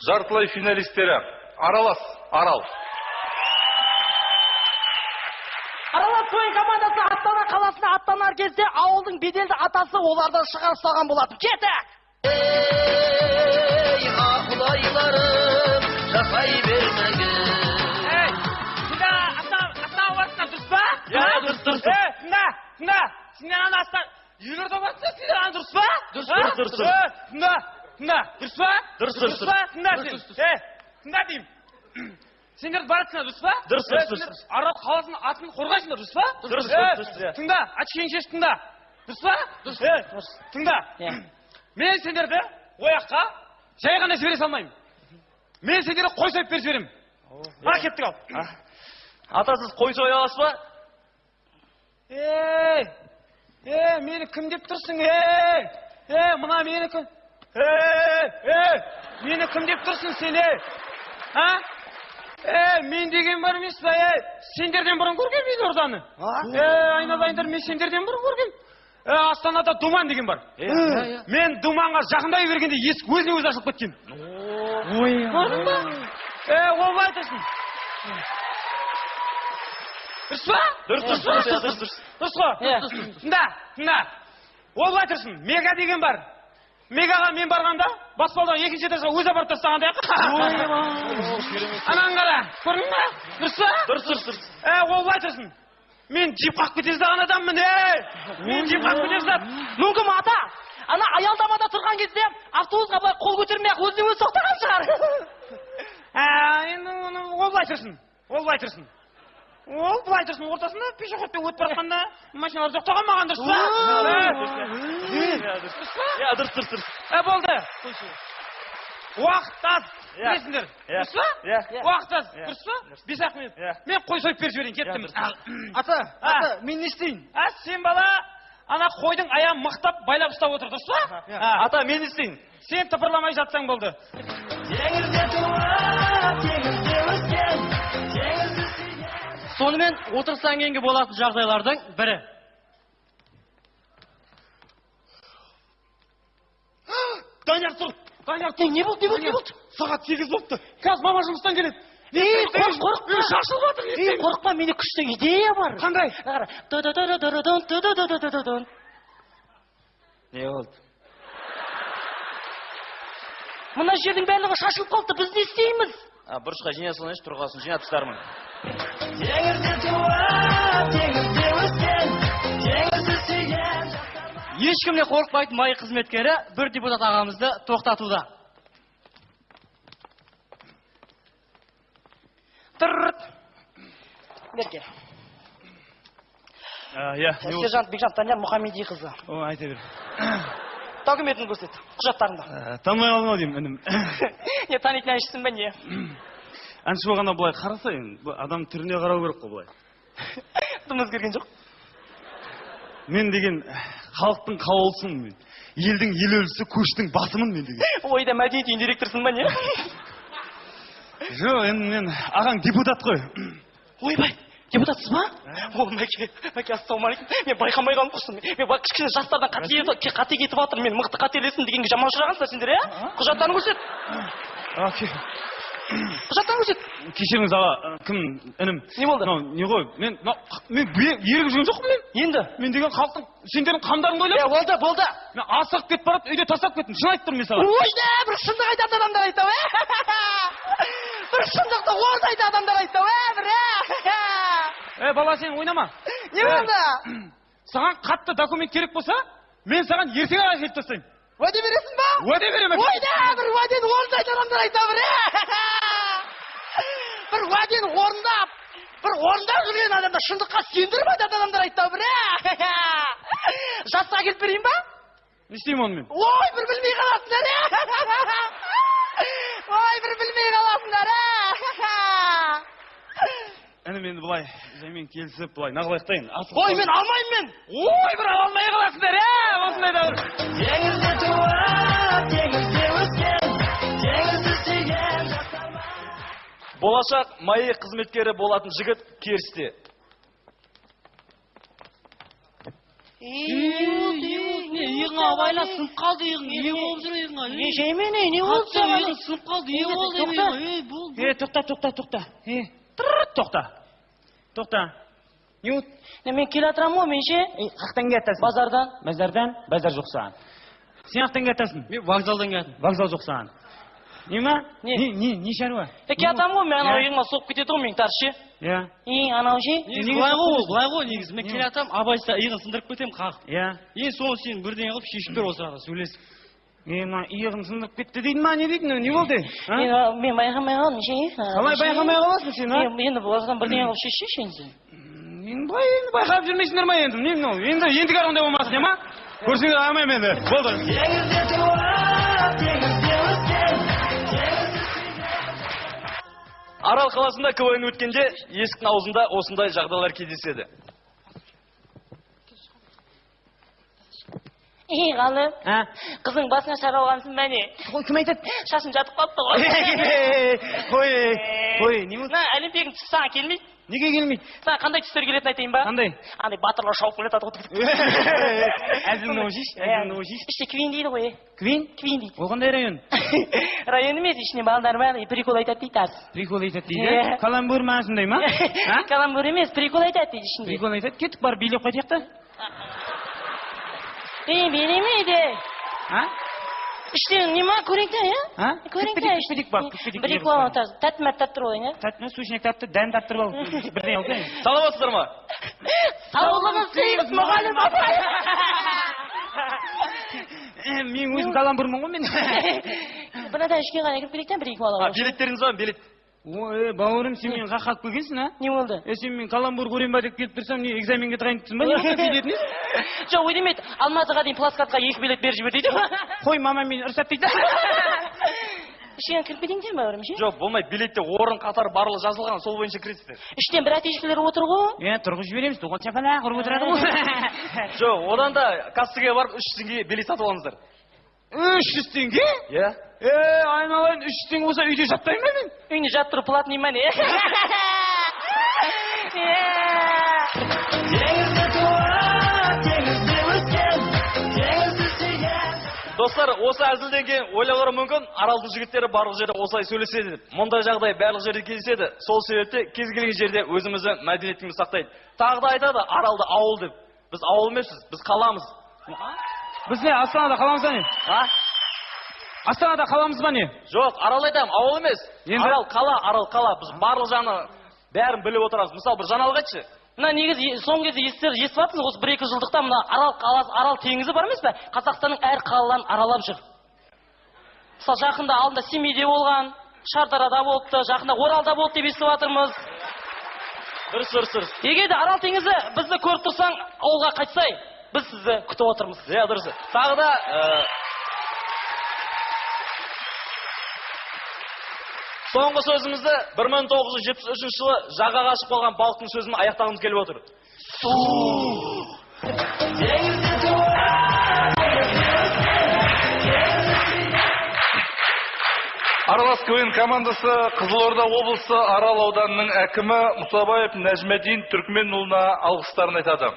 Жартылай финалистері Аралас, Арал. Аралас ойын командасы Астана қаласына аттанар кезде ауылдың беделді атасы олардан шығарып салған болатын. Кетік! Ей, ақылайларым, жасай бермегін. Ей, Астана барысына дұрыс ба? Дұрыс. Тыңда, сендер ана Астана елорда барысына сендер ана дұрыс ба? Дұрыс. Тыңда, дұрыс па? Дұрыс. Тыңда деймін. Сендер барысына дұрыс па? Дұрыс. Арал қаласының атын қорғайсыңдар, дұрыс па? Дұрыс. Тыңда, очкең шеш, тыңда. Дұрыс па? Тыңда. Мен сендерді ояққа жай ғана жібере салмаймын. Мен сендерді қой сойып беріп жіберемін. Кеттік ал. Атасыз қой соя аласыз ба? Мені кім деп тұрсың? Мына мені кім? Мені кім деп тұрсың сен? Мен деген бар емес па? Сендерден бұрын көргем елорданы. Айналайындар, мен сендерден бұрын көргем. Астанада Думан деген бар. Мен Думанға жақындай бергенде есік өзіне өзі ашылып кеткен. Көрдің ба? Ол айтасың. Дұрыс па? Дұрыс қой. Тыңда. Ол айтырсың. Мега деген бар. Мегаға мен барғанда, баспалдағы екінші этажға өзі апарып тастағандай. Анан қара, көрдің ба? Дұрыс па? Дұрыс. Ол айтырсың. Мен джип қақып кете жаздаған адаммын, Мен джип қақып кете жаздап. Мүмкін ата, ана аялдамада тұрған кезде автобусқа былай қол көтермей өзіне өзі тоқтаған шығар. Енді ол айтырсың. Ол былай тұрсын, ортасында пешеходпен өтіп баратқанда машиналар тоқтаған маған дұрыс па? Дұрыс. Болды. Уақыт аз. Білесіңдер. Дұрыс па? Уақыт аз. Дұрыс па? 5 минут. Мен қой сойып беріп жіберейін, кеттім. Ата, мен не істейін? Сен бала, ана қойдың аяғын мықтап байлап ұстап отыр, дұрыс па? Ата, мен не істейін? Сен тыпырламай жатсаң болды. Сонымен отырыстан кейінгі болатын жағдайлардың бірі. Данияр тұр. Не болды? Сағат 8 болыпты. Қазір мама жұмыстан келеді. Қорықпа. Шашылып жатыр. Қорықпа, менде күшті идея бар. Қандай? Не болды? Мына жердің барлығы шашылып қалды, біз не істейміз? Бұрышқа жине салайыншы, тұрғасын жинап тастармын. Ешкімне қорықпайтын май қызметкері бір депутат ағамызды тоқтатуда. Берке. Сержант Бекжан Танияр Мұхамеди қызы. Айта бер. Документін көрсет, құжаттарында. Танымай қалдым ау деймін, інім. Не танитын әншісің бе не? Әнші болғанда бұлай қарасайын, адам түріне қарау керек қой бұлай. Дым өзгерген жоқ. Мен деген халықтың қауылысың мен. Елдің елөлісі, көштің басымын мен деген. Ойда мәдениет үйін директорсың ба не? Жоқ, енді мен ағаң депутат қой. Ойбай, депутатсыз ба? О, мәке, ассалаумағалейкум. Мен байқамай қалдым құсын. Мен кішкене жастардан қате кетіп жатыр. Мен мықты қателесін дегенге жаман ұшырағансыздар сендер, Құжаттарын көрсет. Құжаттарын көрсет. Кешіріңіз аға, кім інім? Не болды? Не ғой, мен ерігіп жүрген жоқпын мен. Енді? Мен деген халықтың, сендердің қамдарыңды ойлап. Болды. Мен асығып кетіп барып, үйде тастап кеттім. Шын айтып тұрмын мен саған. Ойда, бір шындық айтатын адамдар айтау, бір шындықты орда айтатын адамдар айтау, Бала, сен ойнама. Не болды? Саған қатты документ керек болса, мен саған ертең ара келіп тастаймын. Уәде бересің ба? Уәде беремін. Ойда, бір уәдені орындайтын адамдар айтау, бір уәдені орындап жүрген адамдар шындыққа сендірмейді адамдар айтау, жасқа келіп берейін ба? Не істеймін онымен? Ой, бір білмей қаласыңдар, Әні мен бұлай, жаймен келісіп, бұлай, нағылайықтайын. Ой, мен алмайым мен. Ой, бір алмай қаласыңдар, осындай да бір. Теңізде туып, теңізде өскен, теңізді сүйген. Болашақ майы қызметкері болатын жігіт керісте. Иығыңа байлап сынып қалды иығың. Не болып жүр иығыңа? Жеймене, не болып жүр? Иығың сынып қалды, не болды иығыңа? Тоқта. Не болды? Мен келе атырам ғой, мен ше? Қақтан келатасың? Базардан. Базар жоқ саған. Сен қақтан келатасың? Мен вокзалдан келдім. Вокзал жоқ саған. Не шаруа? Келе атам ғой, мен анау иығыма соғып кетеді ғой, мен таршы. Иә. Анау ше? Былай ғой негізі. Мен келе атам, абайса иығын сындырып кетем қағып. Иә. Соны сен бірден қылып шешіп бер осы арада сөйлесіп. Иығым сындырып кетті дейді ма, не дейді? Не болды? Мен байқамай қалдым ше. Қалай байқамай қаласың сен, а? Енді осыдан бірден қылып шешші енді. Енді байқап жүрмейсіңдер ма енді? Енді қарғандай болмасын, не ма? Көрсеңдер алмайым енді. Болды. Арал қаласында КВН өткенде есіктің аузында осындай жағдайлар кездеседі. Ғалым, қызың басына шар алғансың мәне. Кім айтады? Шашын жатып қалыпты ғой. Қой, не болды? Олимпиягың түсі саған келмейді. Неге келмейді? Саған қандай түстер келетін айтайын ба? Қандай? Андай батырлар шауып келеді. Әзілін ойшиш. Іште Квин дейді ғой. Квин? Квин дейді. Ол қандай район? Район емес, ішіне балдар бар, прикол айтады дейді аз. Прикол айтады дейді? Каламбур мағасындай ма? Каламбур емес, прикол айтады дейді ішінде. Прикол айтады? Кеттік бар, билеп қайтайық та? Беремейді. Іштен нема көрейік та, я? Күппедік бар, күппедік. Бір-екі болған отырсыз. Тәттімәт тәттір болайын, я? Тәттімәт, сушінек тәтті, дән тәттір бол. Бірден алып кәйін. Саламатсыздар ма? Саулығыз сейіз, мұғалім апай! Мен өзім каламбурмын ғой мен. Бұнада ішке ғана кіріп келейік та, бір-екі болған. Билеттеріңіз бар ма? Билет. Ой, бауырым, сен мен қаққап келгенсің, а? Не болды? Сен мен каламбур көрем ба деп келіп тұрсам, не экзаменге тығайын тұрсың ба? Не болды билетіңіз? Жоқ, ой демейді, Алматыға дейін пласкартқа 2 билет беріп жібер дейді. Қой, мама мен ұрсат дейді. Ішкен кіріп кетейін де бауырым, ше? Жоқ, болмайды. Билетте орын қатар барлығы жазылған, сол бойынша кіресіздер. Іштен бір әтешкілер отыр ғой. Тұрғыз жібереміз, туған шапалақ ұрып отырады ғой. Жоқ, одан да кассаға барып 300 теңге билет сатып алыңыздар. 300 теңге? Иә. Айналайын, 300 теңге болса үйде жаттаймын ба мен? Үйінде жаттырып платный ма не? Достар, осы әзілден кейін ойлағыры мүмкін, Аралдың жігіттері барлық жерде осылай сөйлеседі деп. Мұндай жағдай барлық жерде кездеседі. Сол себепте кез келген жерде өзіміздің мәдениетімізді сақтайды. Тағы да айтады, Аралды ауыл деп. Біз ауыл емеспіз, біз қаламыз. Біз не, Астанада қаламыз ба не? Астанада қаламыз ба не? Жоқ, Арал айтамын, ауыл емес. Арал қала. Біз барлық жағына бәрін біліп отырамыз. Мысалы, бір жаңалық айтшы. Мына негізі соңғы кезде естіп жатсың, осы 1-2 жылдықта мына Арал теңізі бар емес пе? Қазақстанның әр қалаларын аралап жүр. Мысалы, жақында алдында Семейде болған, Шардарада болыпты, жақында Оралда болды деп естіп жатырмыз. Дұрыс. Егер де Арал теңізі бізді көріп тұрсаң, ауылға қайтсай, біз сізді күтіп отырмыз. Иә, дұрыс. Тағы да соңғы сөзімізді 1973 жылы жағаға ашып қалған балықтың сөзін аяқтағымыз келіп отыр. Аралас КВН командасы Қызылорда облысы Арал ауданының әкімі Мұсабаев Нәжмедин Түркменұлына алғыстарын айтады.